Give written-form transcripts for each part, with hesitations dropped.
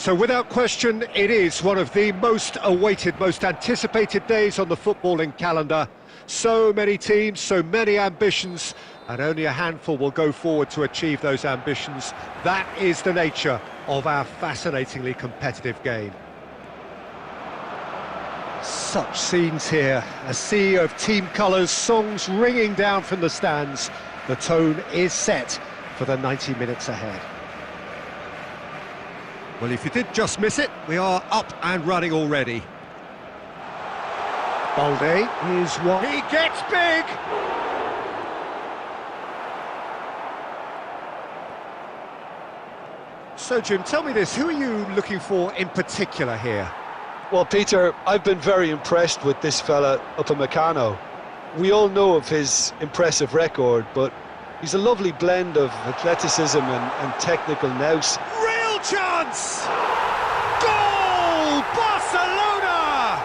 So without question, it is one of the most awaited, most anticipated days on the footballing calendar. So many teams, so many ambitions, and only a handful will go forward to achieve those ambitions. That is the nature of our fascinatingly competitive game. Such scenes here, a sea of team colours, songs ringing down from the stands. The tone is set for the 90 minutes ahead. Well, if you did just miss it, we are up and running already. Balde is one. He gets big! So, Jim, tell me this, who are you looking for in particular here? Well, Peter, I've been very impressed with this fella, Upamecano. We all know of his impressive record, but he's a lovely blend of athleticism and technical nous. Real chance! Goal! Barcelona!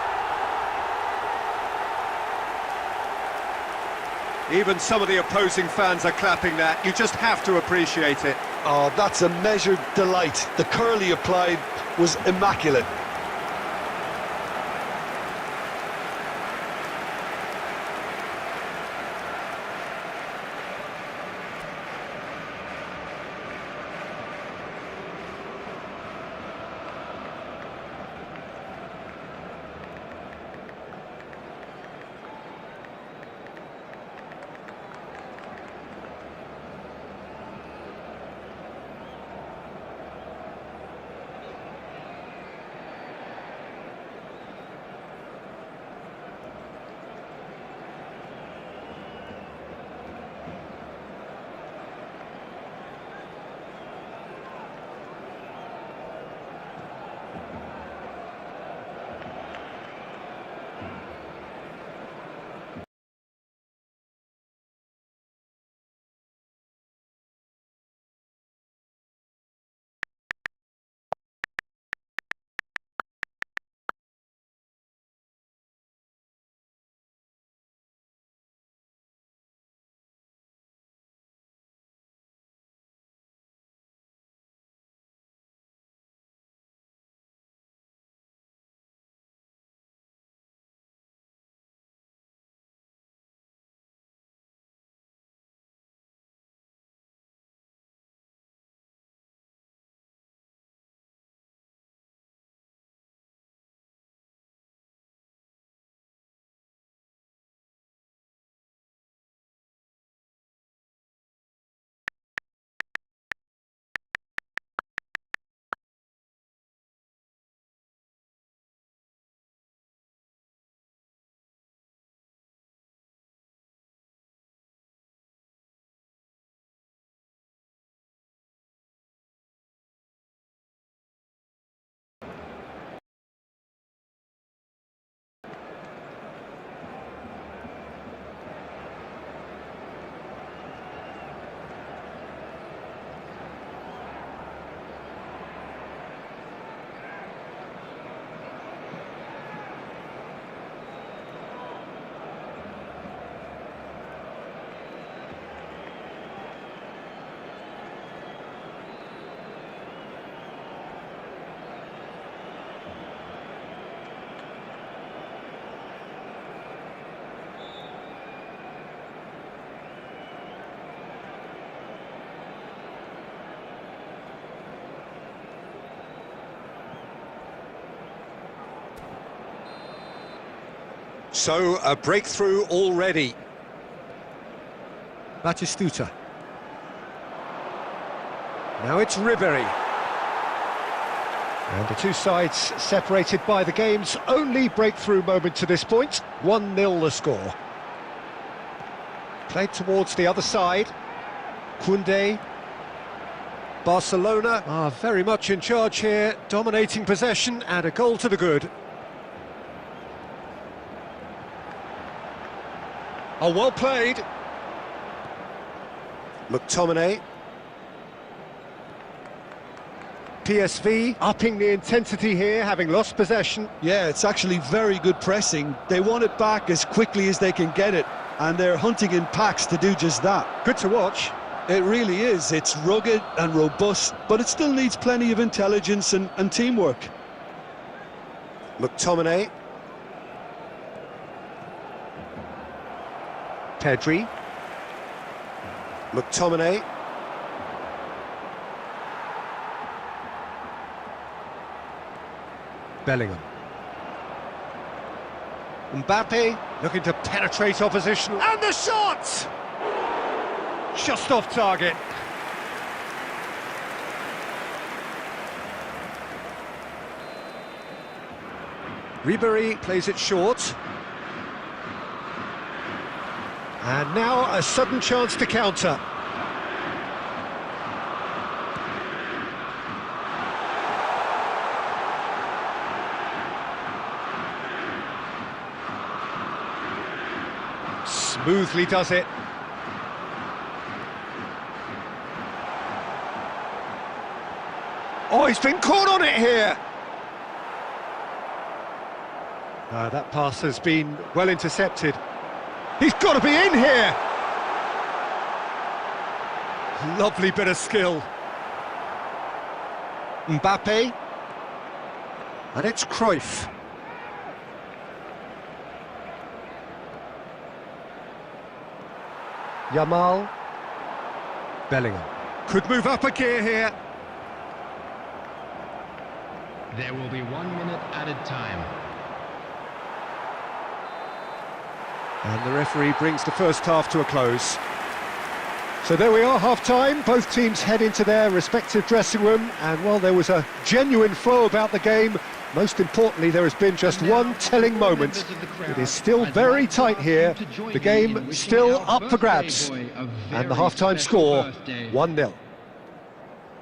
Even some of the opposing fans are clapping that. You just have to appreciate it. Oh, that's a measured delight. The curl he applied was immaculate. So, a breakthrough already. Batistuta. Now it's Ribéry. And the two sides separated by the game's only breakthrough moment to this point. 1-0 the score. Played towards the other side. Koundé. Barcelona are very much in charge here, dominating possession and a goal to the good. Oh, well played. McTominay. PSV upping the intensity here, having lost possession. Yeah, it's actually very good pressing. They want it back as quickly as they can get it, and they're hunting in packs to do just that. Good to watch. It really is. It's rugged and robust, but it still needs plenty of intelligence and teamwork. McTominay. Pedri. McTominay. Bellingham. Mbappe looking to penetrate opposition, and the shot! Just off target. Ribéry plays it short. And now a sudden chance to counter. Smoothly does it. Oh, he's been caught on it here. That pass has been well intercepted. He's got to be in here. Lovely bit of skill. Mbappe. And it's Cruyff. Yamal. Bellingham. Could move up a gear here. There will be 1 minute added time. And the referee brings the first half to a close. So there we are, half-time. Both teams head into their respective dressing room. And while there was a genuine flow about the game, most importantly, there has been just one telling moment. It is still very tight here. The game still up for grabs. And the half-time score, 1-0.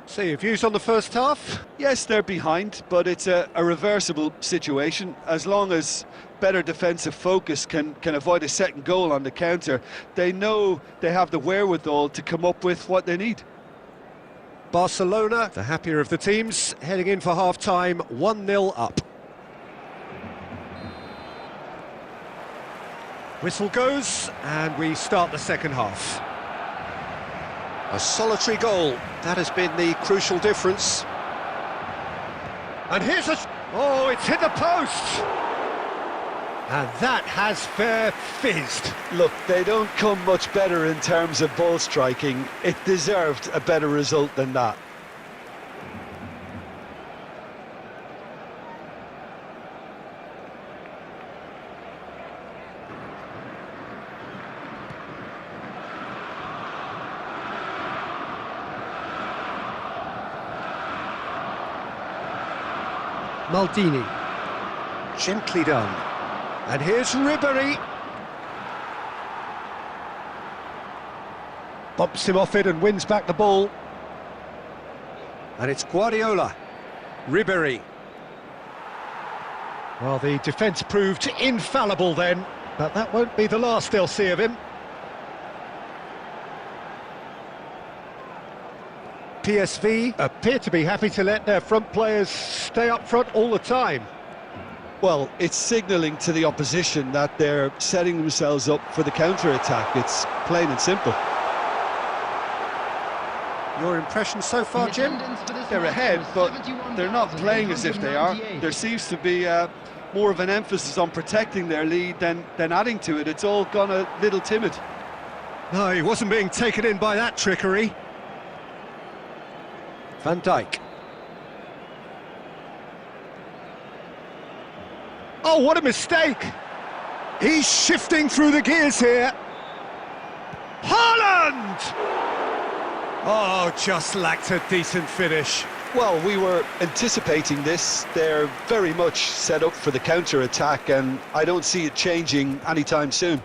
So your views on the first half? Yes, they're behind, but it's a reversible situation. As long as better defensive focus can avoid a second goal on the counter, they know they have the wherewithal to come up with what they need. Barcelona, the happier of the teams, heading in for half-time, 1-0 up. Whistle goes, and we start the second half. A solitary goal, that has been the crucial difference. And here's a... Oh, it's hit the post! And that has fair fizzed. Look, they don't come much better in terms of ball striking. It deserved a better result than that. Maldini. Gently done. And here's Ribéry. Bumps him off it and wins back the ball. And it's Guardiola. Ribéry. Well, the defence proved infallible then, but that won't be the last they'll see of him. PSV appear to be happy to let their front players stay up front all the time. Well, it's signalling to the opposition that they're setting themselves up for the counter-attack. It's plain and simple. Your impression so far, Jim? They're ahead, but they're not playing as if they are. There seems to be more of an emphasis on protecting their lead than adding to it. It's all gone a little timid. No, he wasn't being taken in by that trickery. Van Dijk. Oh, what a mistake! He's shifting through the gears here. Haaland! Oh, just lacked a decent finish. Well, we were anticipating this. They're very much set up for the counter-attack, and I don't see it changing anytime soon.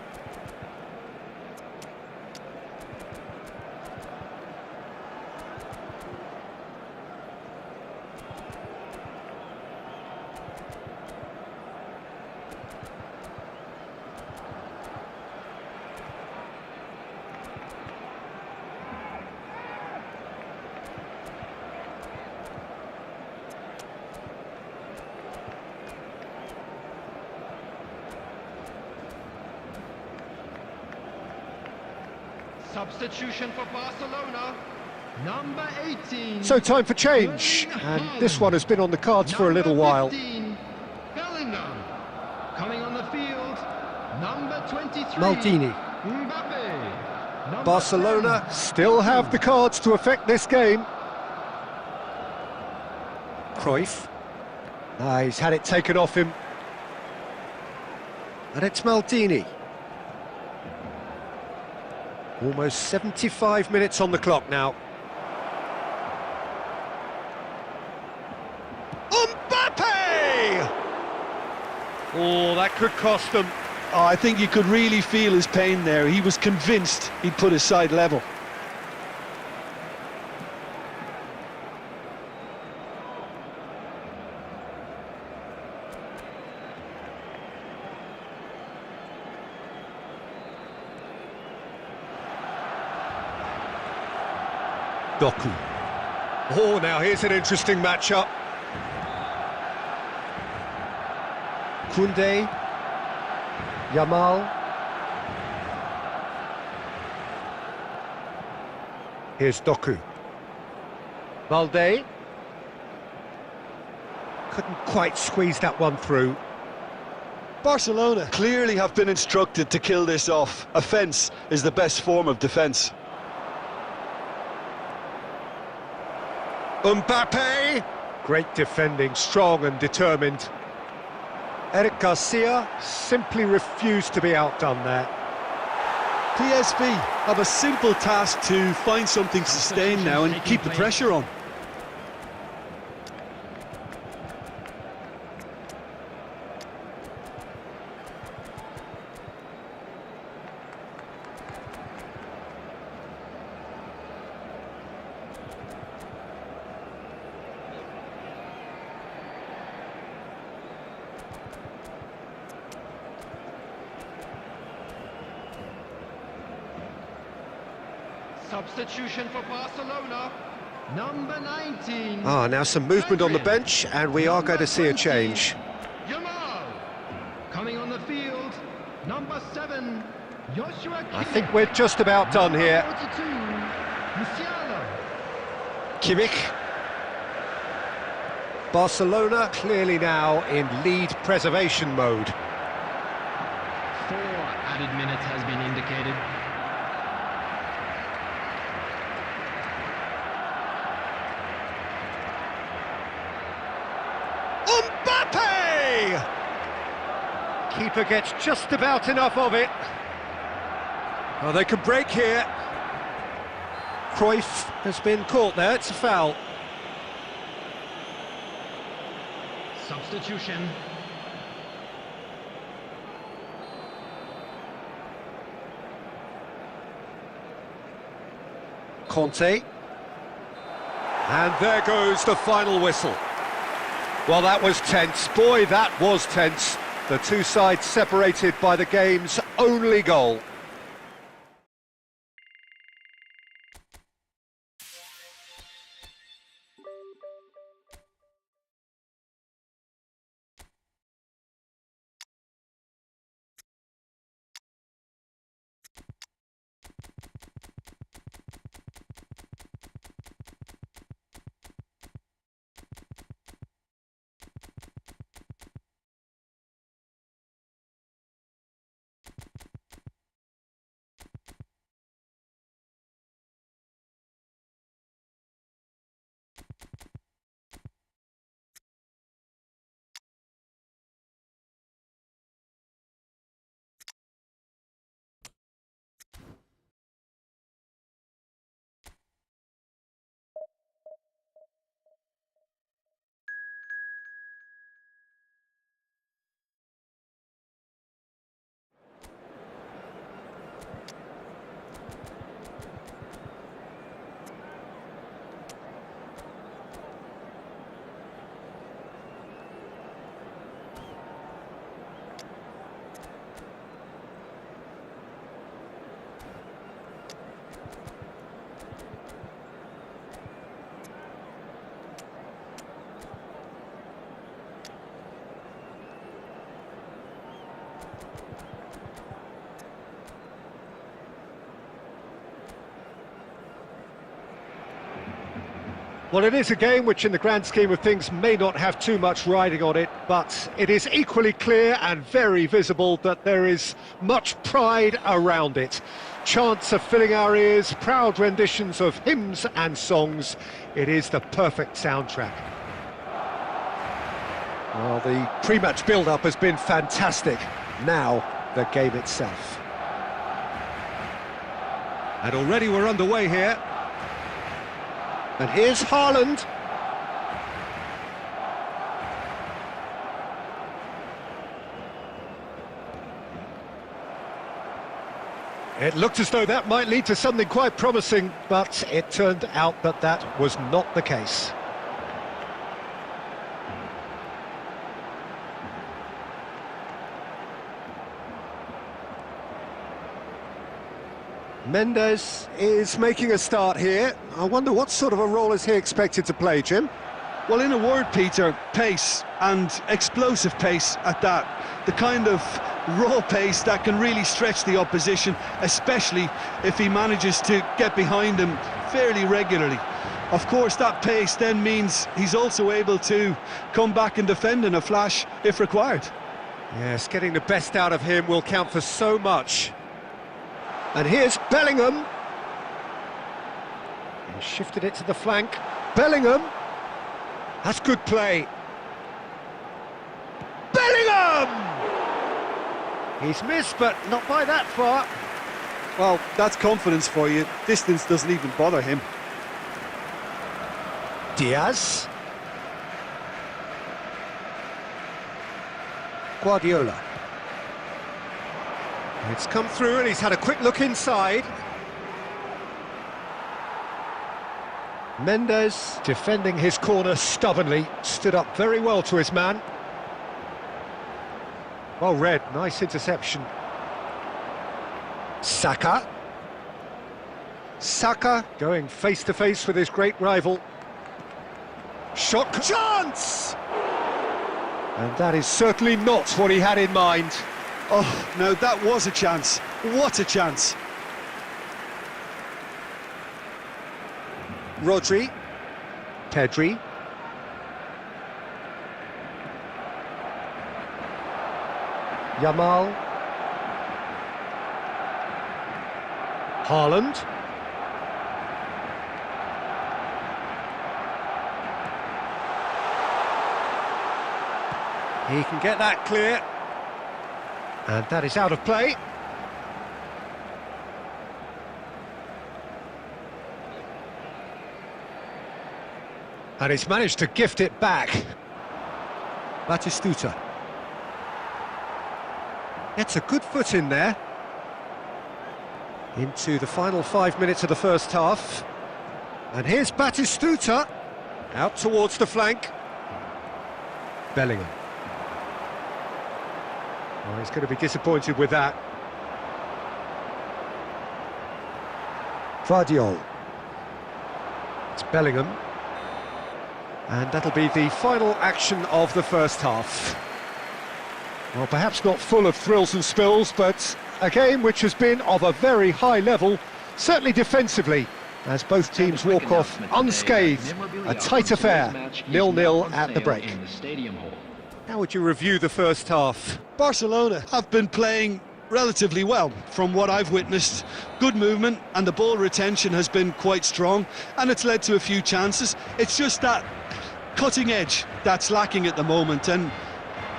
Substitution for Barcelona, number 18. So time for change, and this one has been on the cards for a little while. 15, Bellingham. Coming on the field, number 23. Maldini. Mbappe. Number Barcelona 10. still have the cards to affect this game. Cruyff. He's had it taken off him. And it's Maldini. Almost 75 minutes on the clock now. Mbappe! Oh, that could cost them. Oh, I think you could really feel his pain there. He was convinced he'd put his side level. Doku. Oh, now here's an interesting matchup. Koundé. Yamal. Here's Doku. Valde. Couldn't quite squeeze that one through. Barcelona clearly have been instructed to kill this off. Offence is the best form of defence. Mbappe! Great defending, strong and determined. Eric Garcia simply refused to be outdone there. PSV have a simple task to find something sustained now and keep the pressure on. Substitution for Barcelona, number 19. Now some movement on the bench, and we are going to see a change. Yamal. Coming on the field, number 7. Joshua I think we're just about done here. 42. Musiala. Kimmich. Barcelona clearly now in lead preservation mode. 4 added minutes has been indicated. Mbappe! Keeper gets just about enough of it. Oh, they can break here. Cruyff has been caught there, it's a foul. Substitution. Conte. And there goes the final whistle. Well, that was tense. Boy, that was tense. The two sides separated by the game's only goal. Well, it is a game which in the grand scheme of things may not have too much riding on it, but it is equally clear and very visible that there is much pride around it. Chants are filling our ears, proud renditions of hymns and songs. It is the perfect soundtrack. Well, the pre-match build-up has been fantastic. Now, the game itself. And already we're underway here. And here's Haaland. It looked as though that might lead to something quite promising, but it turned out that that was not the case. Mendes is making a start here. I wonder what sort of a role is he expected to play, Jim? Well, in a word, Peter, pace, and explosive pace at that. The kind of raw pace that can really stretch the opposition, especially if he manages to get behind him fairly regularly. Of course, that pace then means he's also able to come back and defend in a flash if required. Yes, getting the best out of him will count for so much. And here's Bellingham. He shifted it to the flank. Bellingham. That's good play. Bellingham! He's missed, but not by that far. Well, that's confidence for you. Distance doesn't even bother him. Diaz. Guardiola. It's come through and he's had a quick look inside. Mendes, defending his corner stubbornly, stood up very well to his man. Well read, nice interception. Saka. Saka going face to face with his great rival. Shot chance! And that is certainly not what he had in mind. Oh, no, that was a chance. What a chance. Rodri. Pedri. Yamal. Haaland. He can get that clear. And that is out of play. And he's managed to gift it back. Batistuta. It's a good foot in there. Into the final 5 minutes of the first half. And here's Batistuta. Out towards the flank. Bellingham. Oh, he's going to be disappointed with that. Vardiol. It's Bellingham. And that'll be the final action of the first half. Well, perhaps not full of thrills and spills, but a game which has been of a very high level, certainly defensively, as both teams walk off unscathed. A tight affair, 0-0 at the break. How would you review the first half? Barcelona have been playing relatively well from what I've witnessed. Good movement and the ball retention has been quite strong and it's led to a few chances. It's just that cutting edge that's lacking at the moment and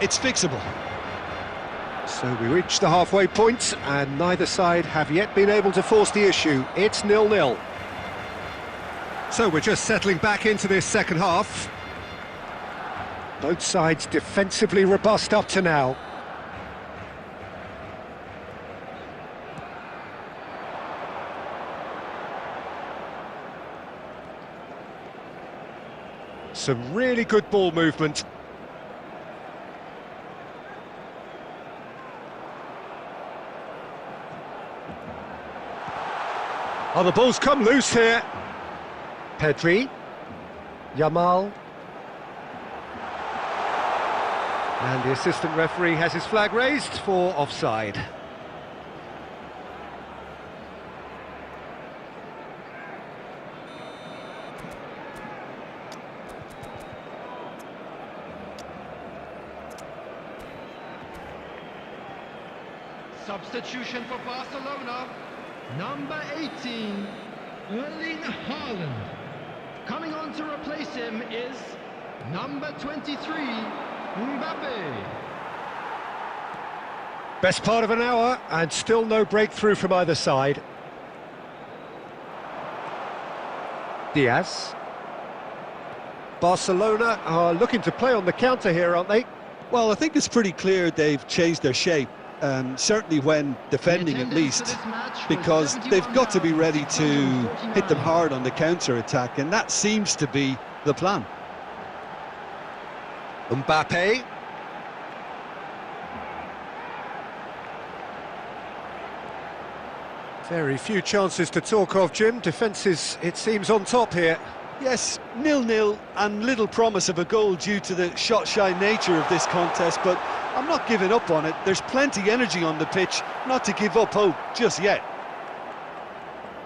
it's fixable. So we reach the halfway point and neither side have yet been able to force the issue. It's 0-0. So we're just settling back into this second half. Both sides defensively robust up to now. Some really good ball movement. Oh, the ball's come loose here. Pedri. Yamal. And the assistant referee has his flag raised for offside. Substitution for Barcelona. Number 18, Erling Haaland. Coming on to replace him is number 23, Mbappe. Best part of an hour and still no breakthrough from either side. Diaz. Barcelona are looking to play on the counter here, aren't they? Well, I think it's pretty clear they've changed their shape, certainly when defending at least, because they've got to be ready to hit them hard on the counter-attack, and that seems to be the plan. Mbappe. Very few chances to talk of, Jim. Defence is, it seems, on top here. Yes, 0-0 and little promise of a goal due to the shot-shy nature of this contest, but I'm not giving up on it. There's plenty energy on the pitch, not to give up hope just yet.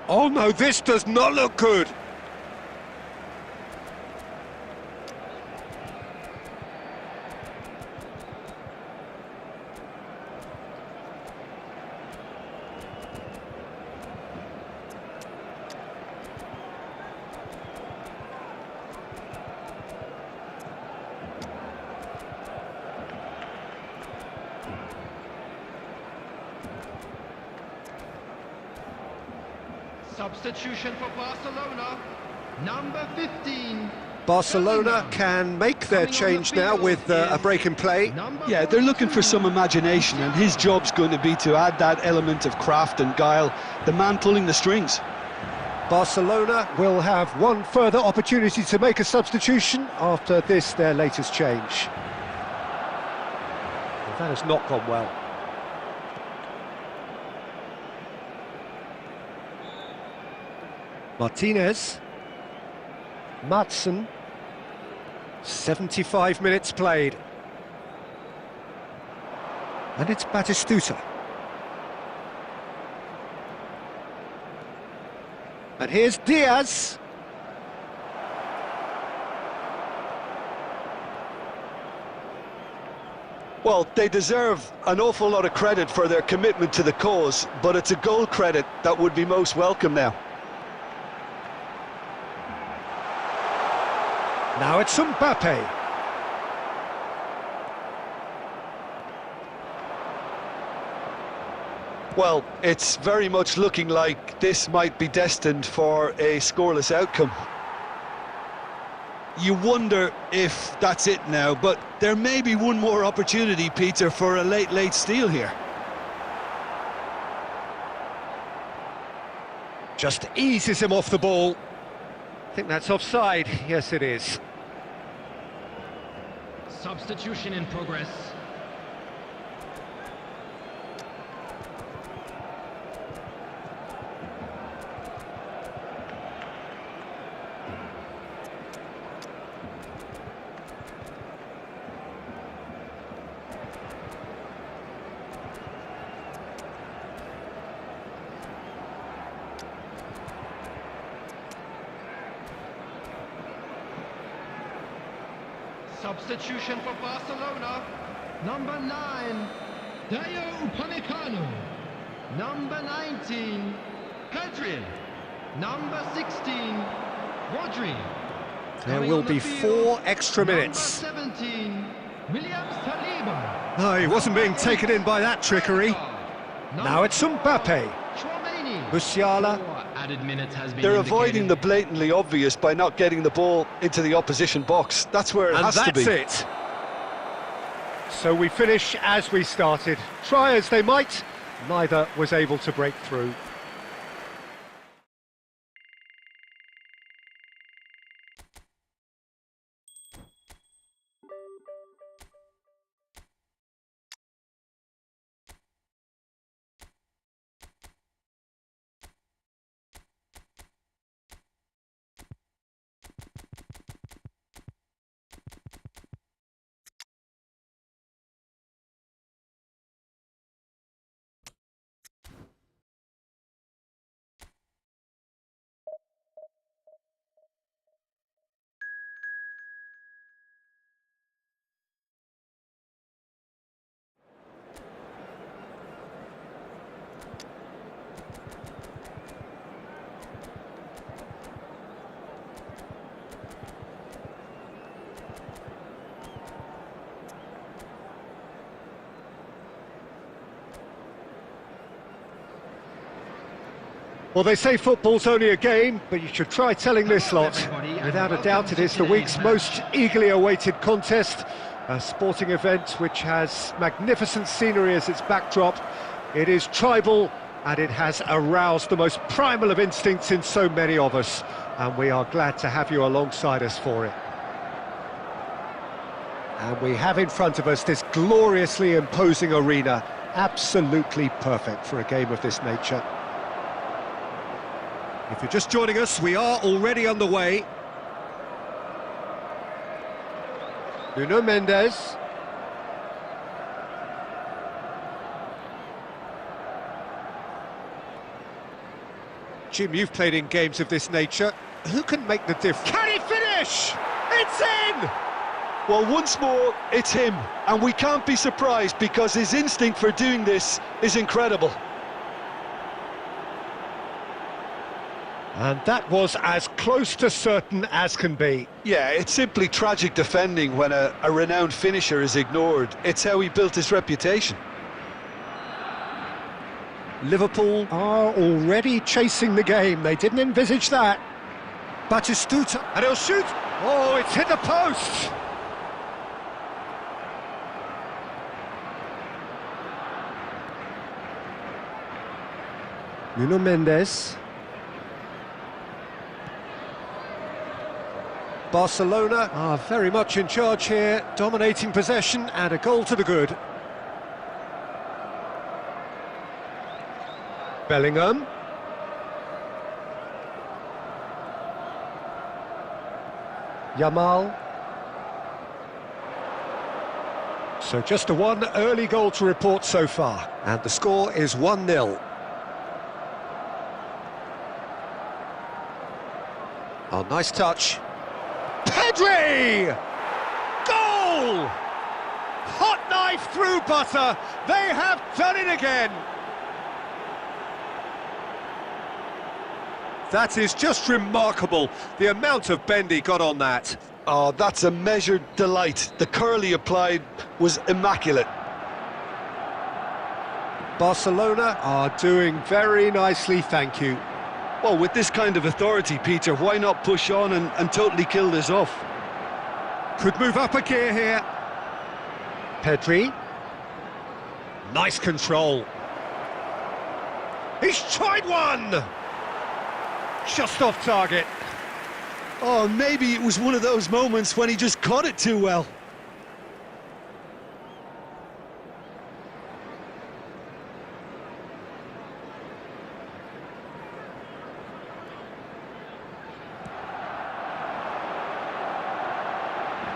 Oh no, this does not look good. Substitution for Barcelona. Number 15. Barcelona can make their change now with a break in play. Yeah, they're looking for some imagination, and his job's going to be to add that element of craft and guile, the man pulling the strings. Barcelona will have one further opportunity to make a substitution after this, their latest change. Well, that has not gone well. Martinez. Madsen. 75 minutes played. And it's Batistuta. And here's Diaz. Well, they deserve an awful lot of credit for their commitment to the cause, but it's a goal credit that would be most welcome now. Now it's Mbappe. Well, it's very much looking like this might be destined for a scoreless outcome. You wonder if that's it now, but there may be one more opportunity, Peter, for a late steal here. Just eases him off the ball. I think that's offside. Yes, it is. Substitution in progress. Substitution for Barcelona. Number 9, Dayo Upamecano. Number 19, Pedri. Number 16, Rodri. There will be 4 extra minutes. Number 17, William Saliba. No, he wasn't being taken in by that trickery. Now it's Mbappe. Chouameni. Musiala. 4 added minutes has been They're indicated. avoiding the blatantly obvious by not getting the ball into the opposition box. That's where it And has to be. that's it. So we finish as we started. Try as they might, neither was able to break through. Well, they say football's only a game, but you should try telling this lot. Without a doubt, it is the week's most eagerly awaited contest, a sporting event which has magnificent scenery as its backdrop. It is tribal, and it has aroused the most primal of instincts in so many of us, and we are glad to have you alongside us for it. And we have in front of us this gloriously imposing arena, absolutely perfect for a game of this nature. If you're just joining us, we are already underway. Nuno Mendes. Jim, you've played in games of this nature. Who can make the difference? Can he finish? It's in! Well, once more, it's him. And we can't be surprised because his instinct for doing this is incredible. And that was as close to certain as can be. Yeah, it's simply tragic defending when a renowned finisher is ignored. It's how he built his reputation. Liverpool are already chasing the game. They didn't envisage that. Batistuta, and he'll shoot. Oh, it's hit the post. Nuno Mendes. Barcelona are very much in charge here, dominating possession and a goal to the good. Bellingham. Yamal. So just a one early goal to report so far, and the score is 1-0. Oh, nice touch. Pedri! Goal! Hot knife through butter. They have done it again. That is just remarkable, the amount of bend he got on that. Oh, that's a measured delight. The curl he applied was immaculate. Barcelona are doing very nicely, thank you. Well, with this kind of authority, Peter, why not push on and totally kill this off? Could move up a gear here. Pedri. Nice control. He's tried one! Just off target. Oh, maybe it was one of those moments when he just caught it too well.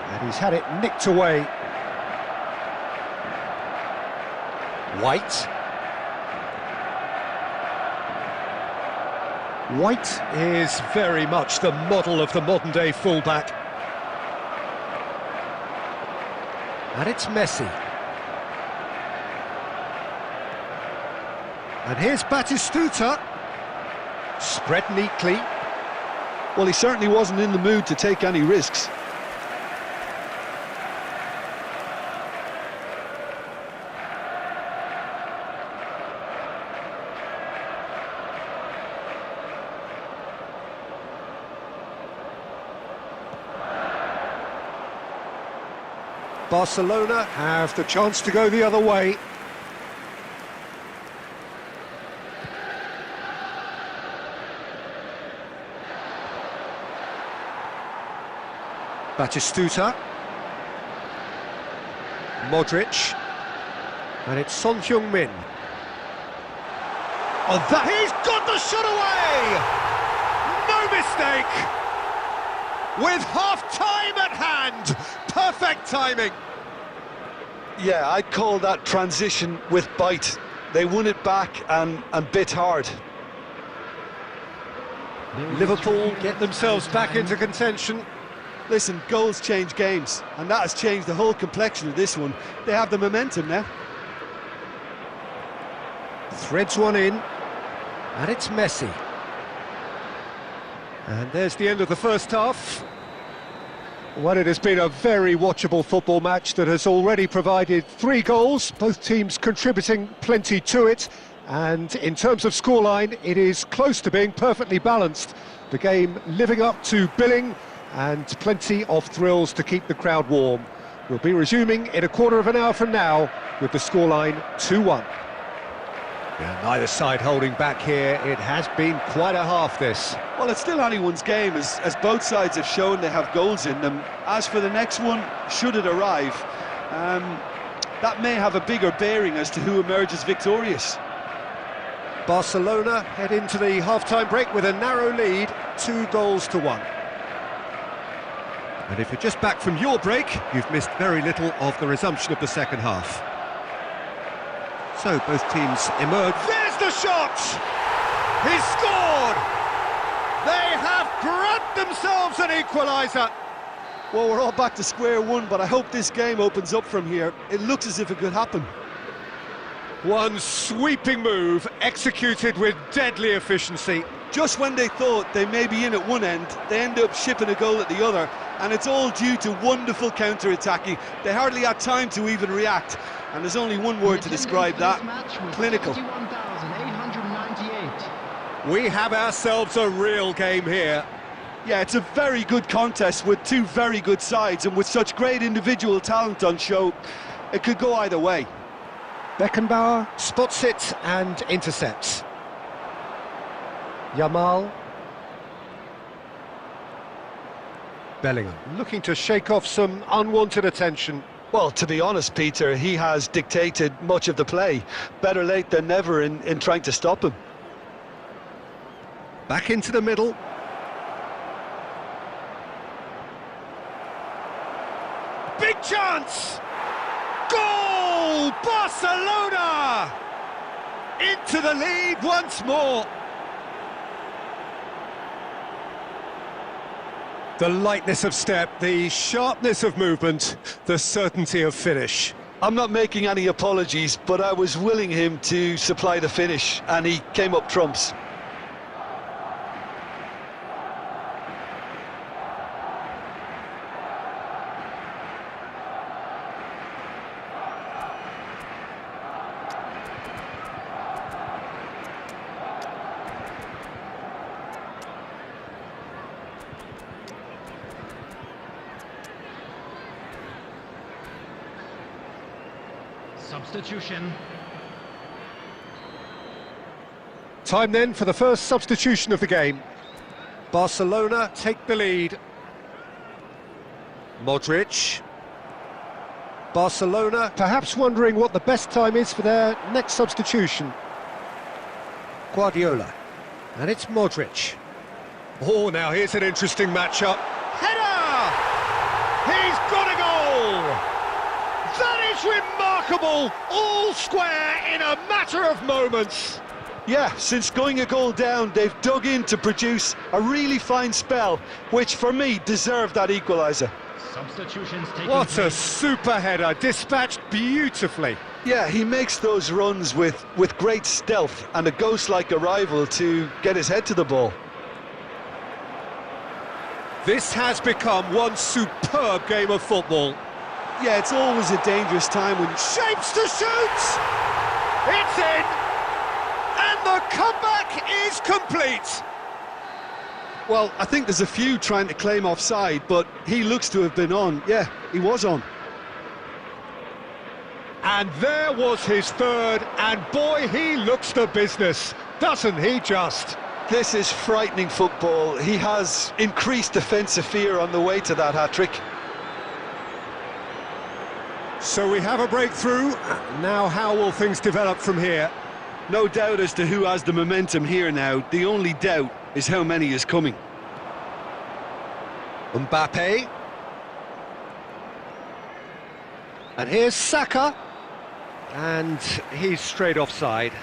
And he's had it nicked away. White. White is very much the model of the modern-day fullback. And it's Messi. And here's Batistuta. Spread neatly. Well, he certainly wasn't in the mood to take any risks. Barcelona have the chance to go the other way. Batistuta. Modric. And it's Son Heung-min. Oh, that he's got the shot away! No mistake! With half-time at hand! Perfect timing! Yeah, I'd call that transition with bite. They won it back and bit hard. Liverpool get themselves back into contention. Listen, goals change games, and that has changed the whole complexion of this one. They have the momentum now. Threads one in, and it's Messi. And there's the end of the first half. Well, it has been a very watchable football match that has already provided 3 goals, both teams contributing plenty to it. And in terms of scoreline, it is close to being perfectly balanced. The game living up to billing and plenty of thrills to keep the crowd warm. We'll be resuming in a quarter of an hour from now with the scoreline 2-1. Yeah, neither side holding back here. It has been quite a half, this. Well, it's still anyone's game, as both sides have shown they have goals in them. As for the next one, should it arrive, that may have a bigger bearing as to who emerges victorious. Barcelona head into the half-time break with a narrow lead, 2-1. And if you're just back from your break, you've missed very little of the resumption of the second half. So both teams emerge. There's the shot! He's scored! They have grabbed themselves an equaliser. Well, we're all back to square one, but I hope this game opens up from here. It looks as if it could happen. One sweeping move, executed with deadly efficiency. Just when they thought they may be in at one end, they end up shipping a goal at the other, and it's all due to wonderful counter-attacking. They hardly had time to even react, and there's only one word to describe that: clinical. We have ourselves a real game here. Yeah, it's a very good contest with two very good sides, and with such great individual talent on show, it could go either way. Beckenbauer spots it and intercepts. Yamal. Bellingham looking to shake off some unwanted attention. Well, to be honest, Peter, he has dictated much of the play. Better late than never in trying to stop him. Back into the middle. Big chance! Goal! Barcelona! Into the lead once more. The lightness of step, the sharpness of movement, the certainty of finish. I'm not making any apologies, but I was willing him to supply the finish, and he came up trumps. Substitution. Time then for the first substitution of the game. Barcelona take the lead. Modric. Barcelona perhaps wondering what the best time is for their next substitution. Guardiola. And it's Modric. Oh, now here's an interesting matchup. Header! He's got a goal! That is remarkable! All square in a matter of moments. Yeah, since going a goal down, they've dug in to produce a really fine spell, which for me deserved that equaliser. Substitutions taking What place. a super header, dispatched beautifully. Yeah, he makes those runs with great stealth and a ghost-like arrival to get his head to the ball. This has become one superb game of football. Yeah, it's always a dangerous time when... Shapes to shoot! It's in! And the comeback is complete! Well, I think there's a few trying to claim offside, but he looks to have been on. Yeah, he was on. And there was his third, and boy, he looks the business, doesn't he just? This is frightening football. He has increased defensive fear on the way to that hat-trick. So we have a breakthrough. Now how will things develop from here? No doubt as to who has the momentum here now. The only doubt is how many is coming. Mbappe. And here's Saka. And he's straight offside.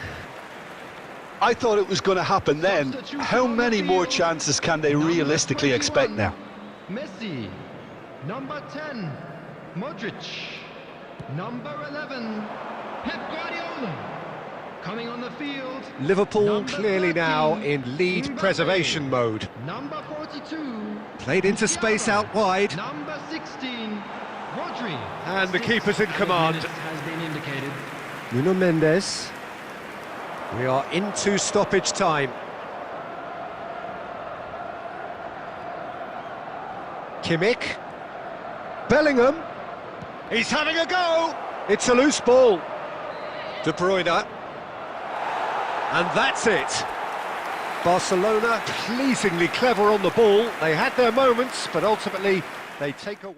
I thought it was going to happen then. How many more chances can they realistically expect now? Messi. Number 10, Modric. Number 11, Pep Guardiola. Coming on the field. Liverpool Number clearly 13, now in lead Mbappe. preservation mode. Number 42. Played into space out wide. Number 16, Rodri. And the keeper's in command. Has been indicated. Nuno Mendes. We are into stoppage time. Kimmich. Bellingham. He's having a go. It's a loose ball. De Bruyne. And that's it. Barcelona pleasingly clever on the ball. They had their moments, but ultimately they take away.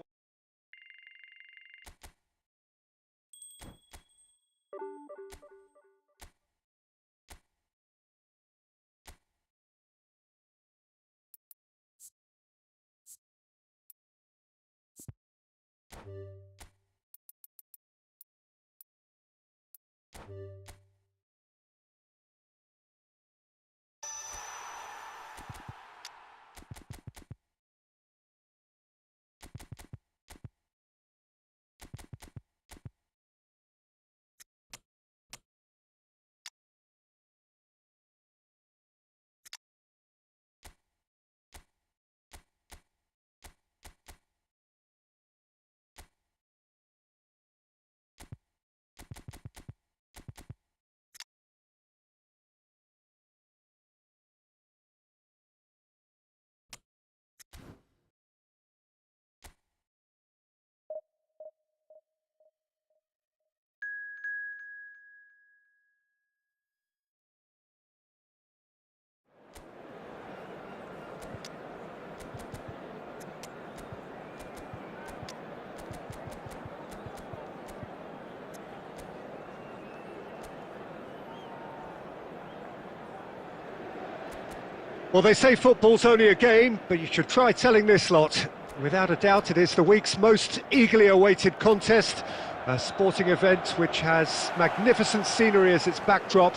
Well, they say football's only a game, but you should try telling this lot. Without a doubt, it is the week's most eagerly awaited contest, a sporting event which has magnificent scenery as its backdrop.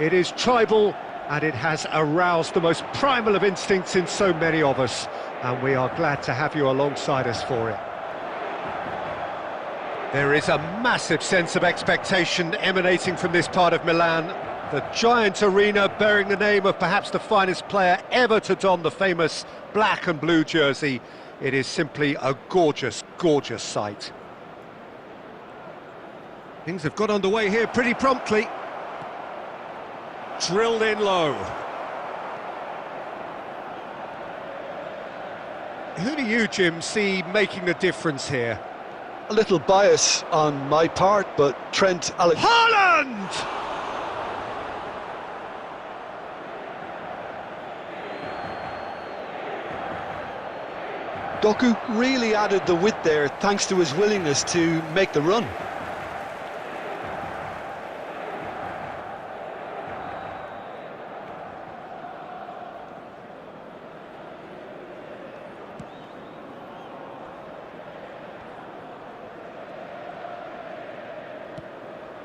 It is tribal, and it has aroused the most primal of instincts in so many of us, and we are glad to have you alongside us for it. There is a massive sense of expectation emanating from this part of Milan. The giant arena bearing the name of perhaps the finest player ever to don the famous black and blue jersey. It is simply a gorgeous, gorgeous sight. Things have got underway here pretty promptly. Drilled in low. Who do you, Jim, see making the difference here? A little bias on my part, but Trent Alexander... Haaland! Doku really added the width there thanks to his willingness to make the run.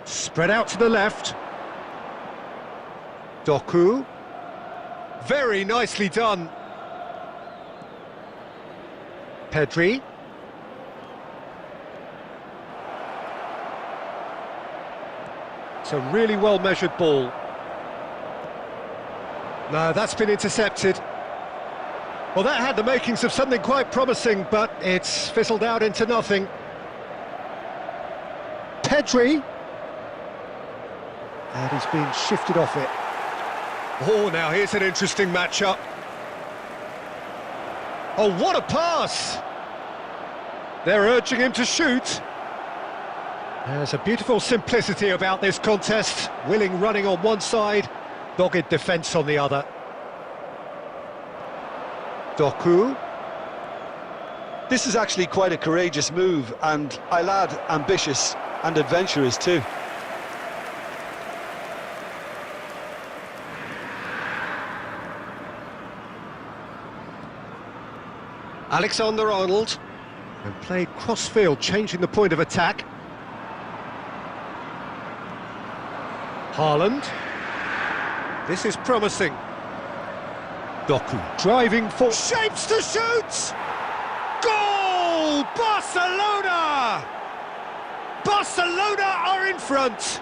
Spread out to the left. Doku. Very nicely done. Pedri. It's a really well-measured ball. No, that's been intercepted. Well, that had the makings of something quite promising, but it's fizzled out into nothing. Pedri. And he's been shifted off it. Oh, now here's an interesting matchup. Oh, what a pass! They're urging him to shoot. There's a beautiful simplicity about this contest. Willing running on one side, dogged defence on the other. Doku. This is actually quite a courageous move, and I'll add ambitious and adventurous too. Alexander-Arnold, and played cross-field, changing the point of attack. Haaland. This is promising. Doku driving for... Shapes to shoot! Goal! Barcelona! Barcelona are in front!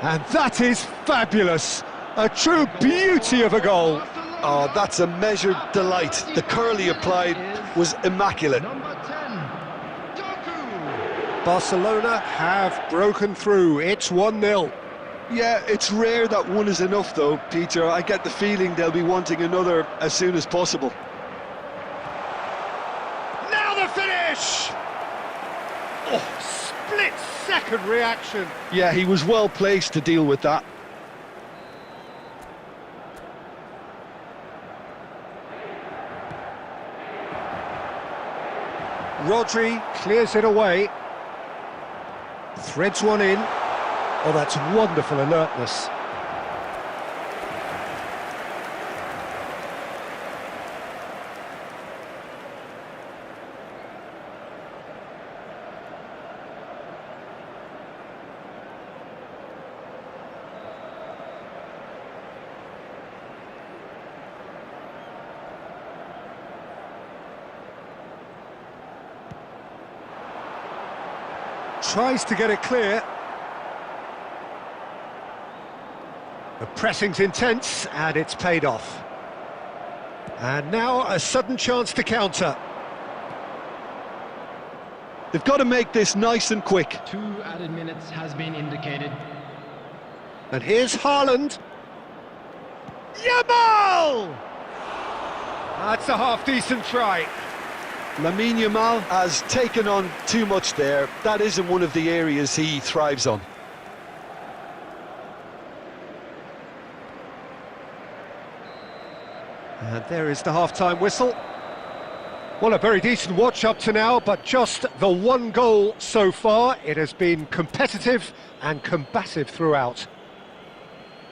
And that is fabulous! A true beauty of a goal. Oh, that's a measured delight. The curl he applied was immaculate. Number 10, Doku. Barcelona have broken through. It's 1-0. Yeah, it's rare that one is enough though, Peter. I get the feeling they'll be wanting another as soon as possible. Now the finish! Oh, split-second reaction. Yeah, he was well placed to deal with that. Rodri clears it away. Threads one in. Oh, that's wonderful alertness. Tries to get it clear. The pressing's intense, and it's paid off. And now a sudden chance to counter. They've got to make this nice and quick. 2 added minutes has been indicated. And here's Haaland. Yamal! That's a half-decent try. Lamine Yamal has taken on too much there. That isn't one of the areas he thrives on. And there is the half-time whistle. Well, a very decent watch up to now, but just the one goal so far. It has been competitive and combative throughout.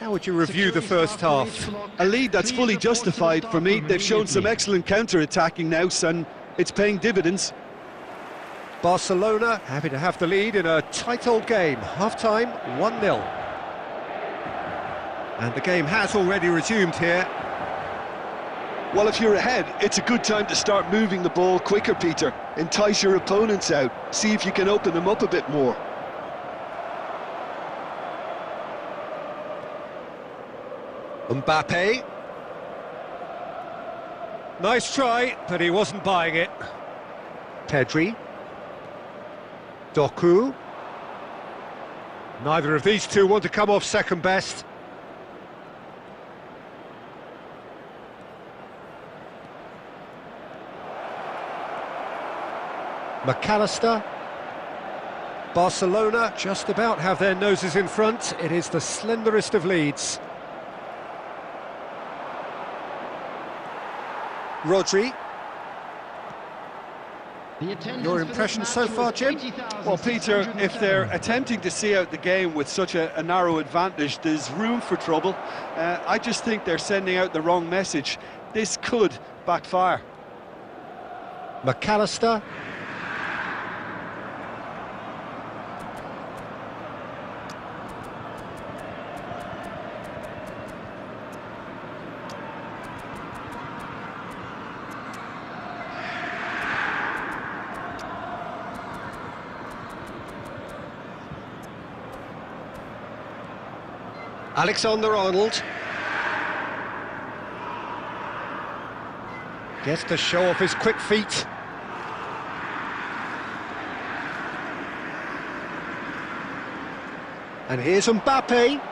How would you review the first half? A lead that's fully justified for me. They've shown some excellent counter-attacking now, and it's paying dividends. Barcelona happy to have the lead in a tight old game. Half-time, 1-0. And the game has already resumed here. Well, if you're ahead, it's a good time to start moving the ball quicker, Peter. Entice your opponents out. See if you can open them up a bit more. Mbappe. Nice try, but he wasn't buying it. Pedri. Doku. Neither of these two want to come off second best. McAllister. Barcelona just about have their noses in front. It is the slenderest of leads. Rodri. Your impression so far, Jim? Well, Peter, if they're attempting to see out the game with such a narrow advantage, there's room for trouble. I just think they're sending out the wrong message. This could backfire. McAllister. Alexander-Arnold gets to show off his quick feet. And here's Mbappe.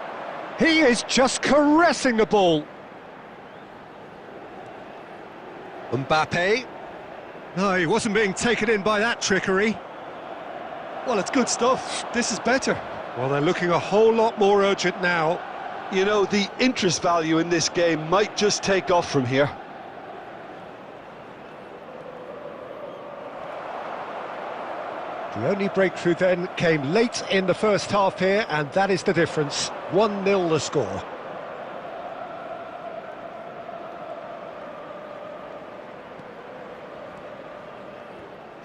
He is just caressing the ball. Mbappe. No, he wasn't being taken in by that trickery. Well, it's good stuff. This is better. Well, they're looking a whole lot more urgent now. You know, the interest value in this game might just take off from here. The only breakthrough then came late in the first half here, and that is the difference. 1-0 the score.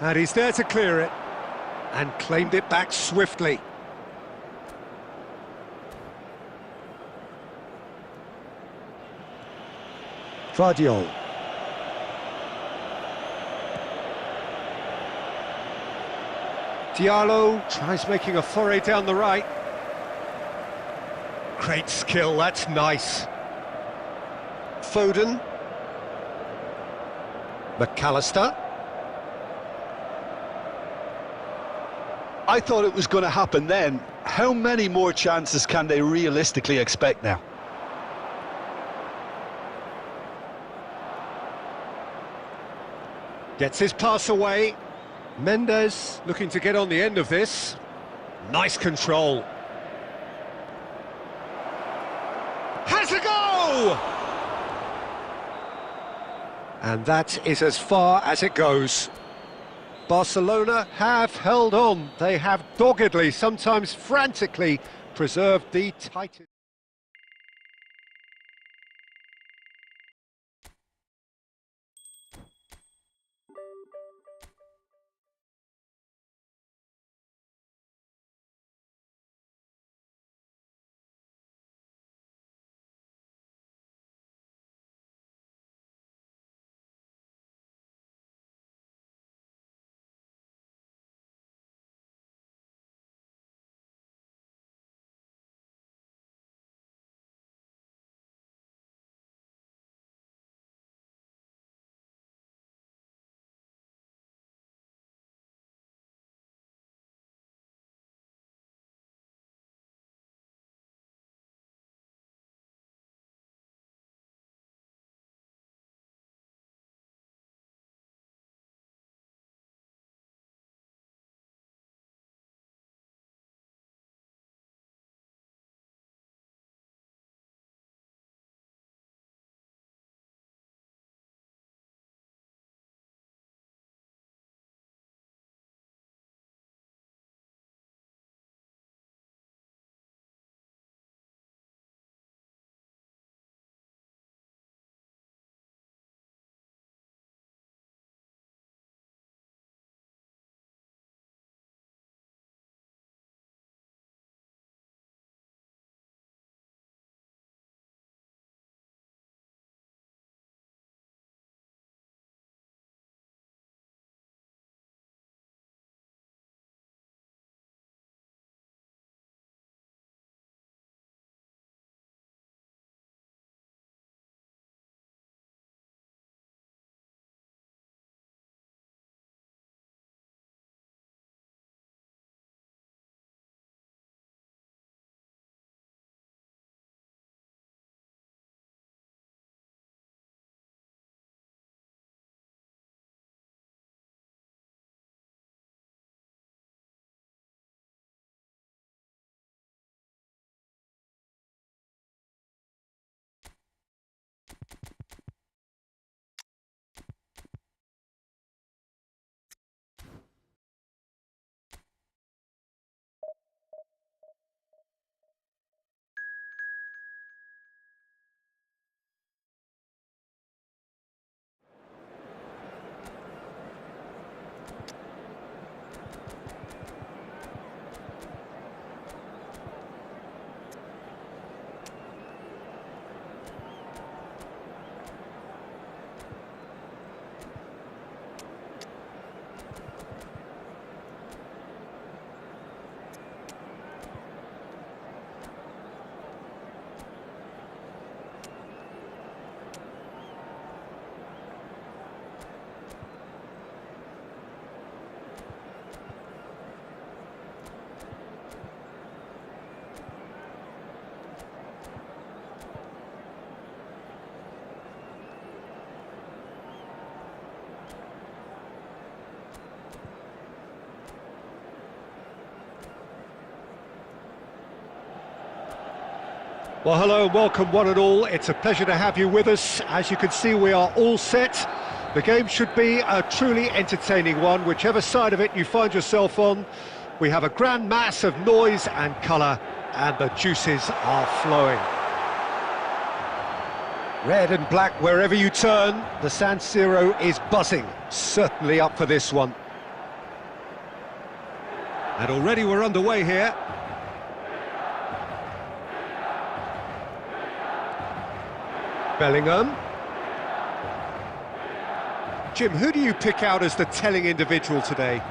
And he's there to clear it, and claimed it back swiftly. Vardiol. Diallo tries making a foray down the right. Great skill, that's nice. Foden. McAllister. I thought it was going to happen then. How many more chances can they realistically expect now? Gets his pass away. Mendes looking to get on the end of this. Nice control. Has a go! And that is as far as it goes. Barcelona have held on. They have doggedly, sometimes frantically, preserved the title. Well, hello and welcome one and all. It's a pleasure to have you with us. As you can see, we are all set. The game should be a truly entertaining one, whichever side of it you find yourself on. We have a grand mass of noise and colour, and the juices are flowing. Red and black wherever you turn, the San Siro is buzzing. Certainly up for this one. And already we're underway here. Bellingham. Jim, who do you pick out as the telling individual today?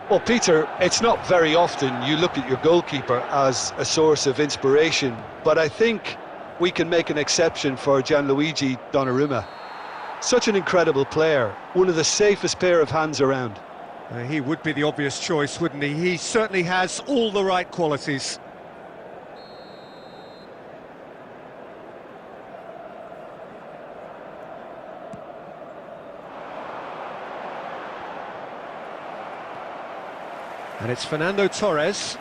Well, Peter, it's not very often you look at your goalkeeper as a source of inspiration, but I think we can make an exception for Gianluigi Donnarumma. Such an incredible player, one of the safest pair of hands around. He would be the obvious choice, wouldn't he? He certainly has all the right qualities. And it's Fernando Torres.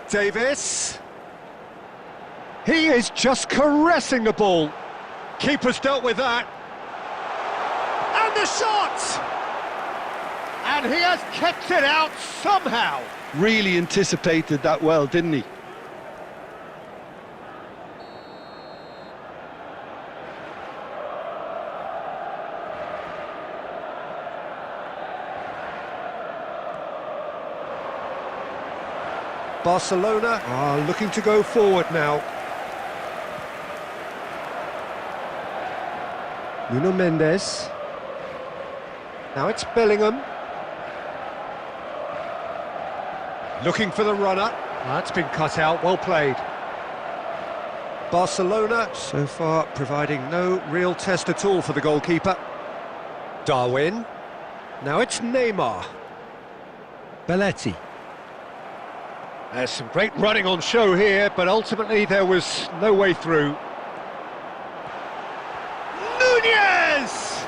Davis. He is just caressing the ball. Keeper's dealt with that. And the shot! And he has kept it out somehow. Really anticipated that well, didn't he? Barcelona are looking to go forward now. Nuno Mendes. Now it's Bellingham. Looking for the runner. That's been cut out, well played. Barcelona, so far, providing no real test at all for the goalkeeper. Darwin. Now it's Neymar. Belletti. There's some great running on show here, but ultimately there was no way through. Nunez!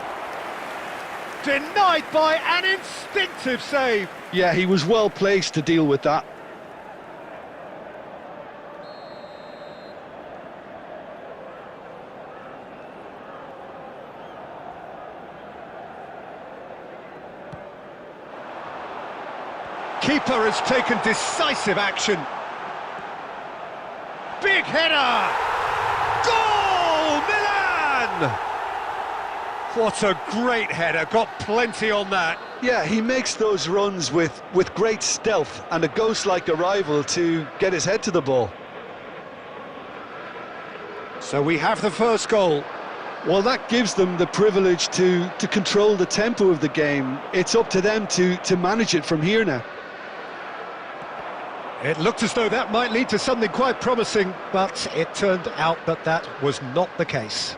Denied by an instinctive save. Yeah, he was well placed to deal with that. Keeper has taken decisive action. Big header! Goal, Milan! What a great header, got plenty on that. Yeah, he makes those runs with great stealth and a ghost-like arrival to get his head to the ball. So we have the first goal. Well, that gives them the privilege to control the tempo of the game. It's up to them to manage it from here now. It looked as though that might lead to something quite promising, but it turned out that that was not the case.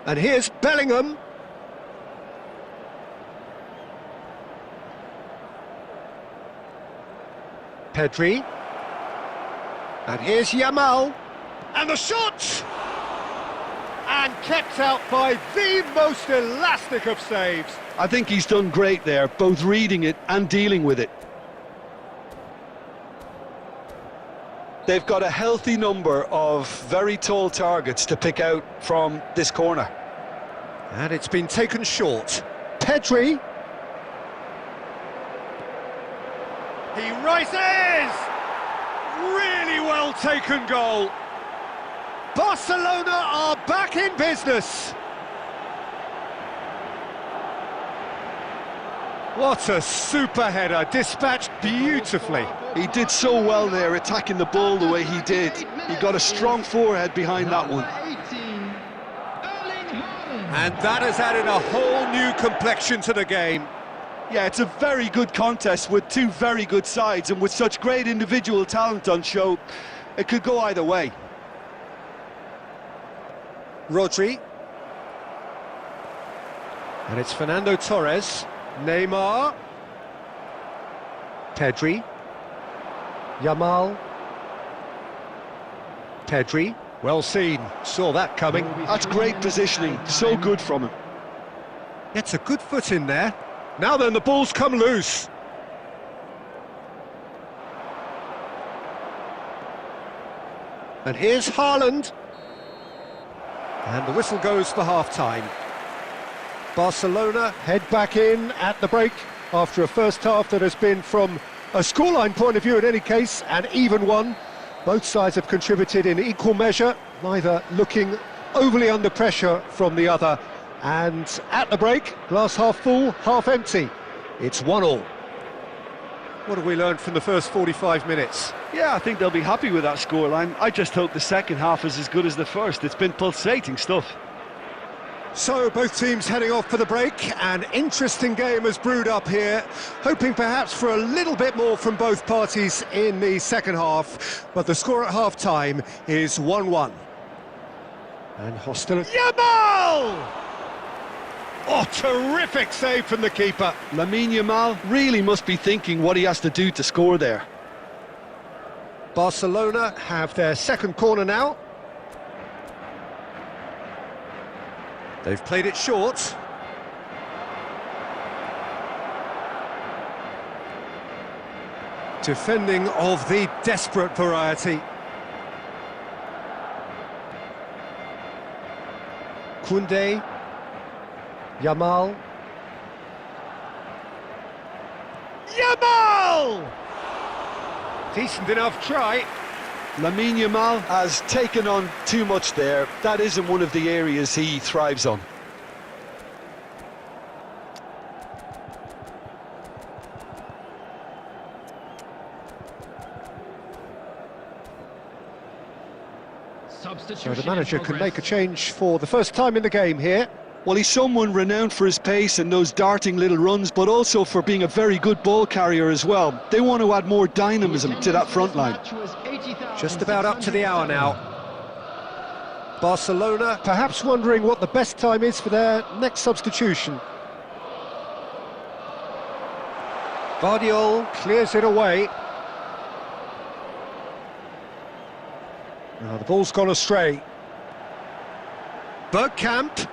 And here's Bellingham. Pedri. And here's Yamal. And the shot! And kept out by the most elastic of saves. I think he's done great there, both reading it and dealing with it. They've got a healthy number of very tall targets to pick out from this corner. And it's been taken short. Pedri. He rises! Really well taken goal. Barcelona are back in business. What a super header, dispatched beautifully. He did so well there, attacking the ball the way he did. He got a strong forehead behind that one. And that has added a whole new complexion to the game. Yeah, it's a very good contest with two very good sides, and with such great individual talent on show, it could go either way. Rodri. And it's Fernando Torres. Neymar. Pedri. Yamal. Pedri. Well seen. Saw that coming. That's great positioning. So good from him. Gets a good foot in there. Now then, the ball's come loose. And here's Haaland. And the whistle goes for half-time. Barcelona head back in at the break after a first half that has been, from a scoreline point of view in any case, an even one. Both sides have contributed in equal measure, neither looking overly under pressure from the other. And at the break, glass half full, half empty. It's 1-1. What have we learned from the first 45 minutes? Yeah, I think they'll be happy with that scoreline. I just hope the second half is as good as the first. It's been pulsating stuff. So both teams heading off for the break. An interesting game has brewed up here, hoping perhaps for a little bit more from both parties in the second half, but the score at half-time is 1-1. And hostility. Yamal! Oh, terrific save from the keeper. Lamine Yamal really must be thinking what he has to do to score there. Barcelona have their second corner now. They've played it short. Defending of the desperate variety. Koundé. Yamal. Yamal! Decent enough try. Lamine Yamal has taken on too much there. That isn't one of the areas he thrives on. So the manager can make a change for the first time in the game here. Well, he's someone renowned for his pace and those darting little runs, but also for being a very good ball carrier as well. They want to add more dynamism to that front line. Just about up to the hour now. Barcelona perhaps wondering what the best time is for their next substitution. Guardiola clears it away. Now the ball's gone astray. Bergkamp.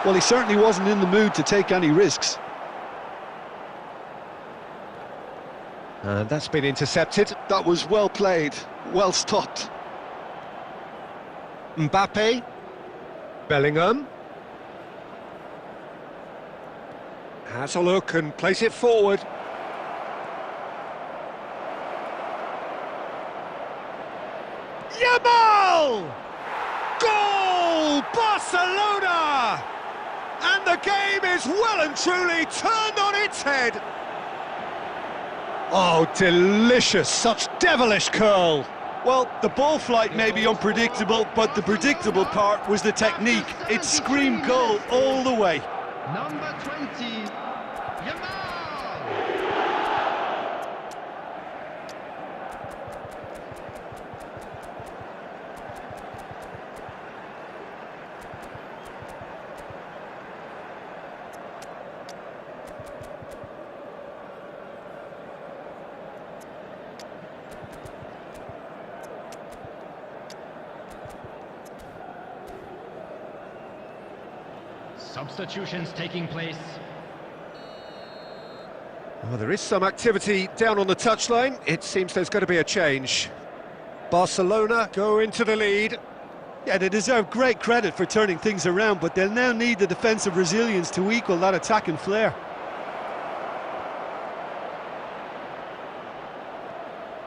Well, he certainly wasn't in the mood to take any risks. And that's been intercepted. That was well played, well stopped. Mbappe. Bellingham. Has a look and plays it forward. Yamal! Goal! Barcelona! And the game is well and truly turned on its head. Oh, delicious, such devilish curl. Well, the ball flight may be unpredictable, but the predictable part was the technique. It screamed goal all the way. Number 20, Yamal! Substitutions taking place. Well, there is some activity down on the touchline. It seems there's going to be a change. Barcelona go into the lead. Yeah, they deserve great credit for turning things around, but they'll now need the defensive resilience to equal that attacking flair.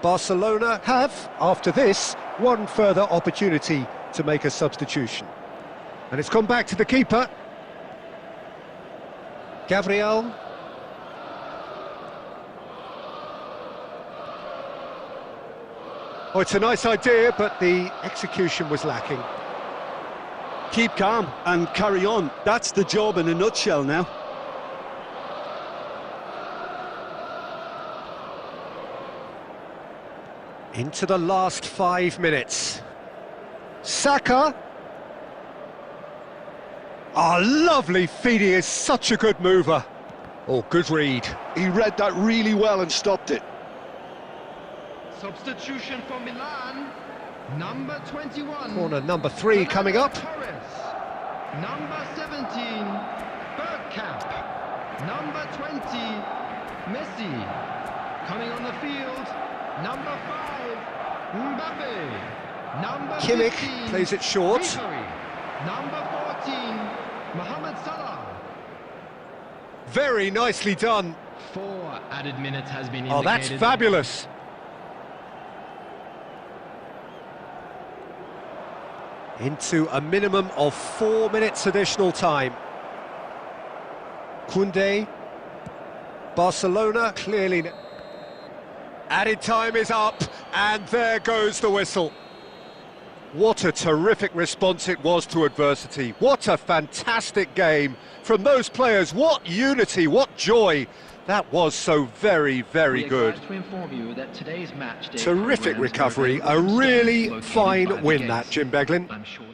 Barcelona have, after this, one further opportunity to make a substitution. And it's gone back to the keeper. Gabriel. Oh, it's a nice idea, but the execution was lacking. Keep calm and carry on. That's the job in a nutshell now. Into the last 5 minutes. Saka. Oh, lovely feed, he is such a good mover. Oh, good read. He read that really well and stopped it. Substitution for Milan, number 21. Corner number 3 coming up. Torres. Number 17, Bergkamp. Number 20, Messi. Coming on the field, number 5, Mbappe. Number Kimmich 15, plays it short. Ribery. Number 14, Mohamed Salah. Very nicely done. 4 added minutes has been indicated. Oh, that's fabulous. Into a minimum of 4 minutes additional time. Koundé. Barcelona clearly... Added time is up, and there goes the whistle. What a terrific response it was to adversity. What a fantastic game from those players. What unity, what joy. That was so very, very good. To inform you that today's match day Terrific recovery, a really fine win that, Jim Beglin. I'm sure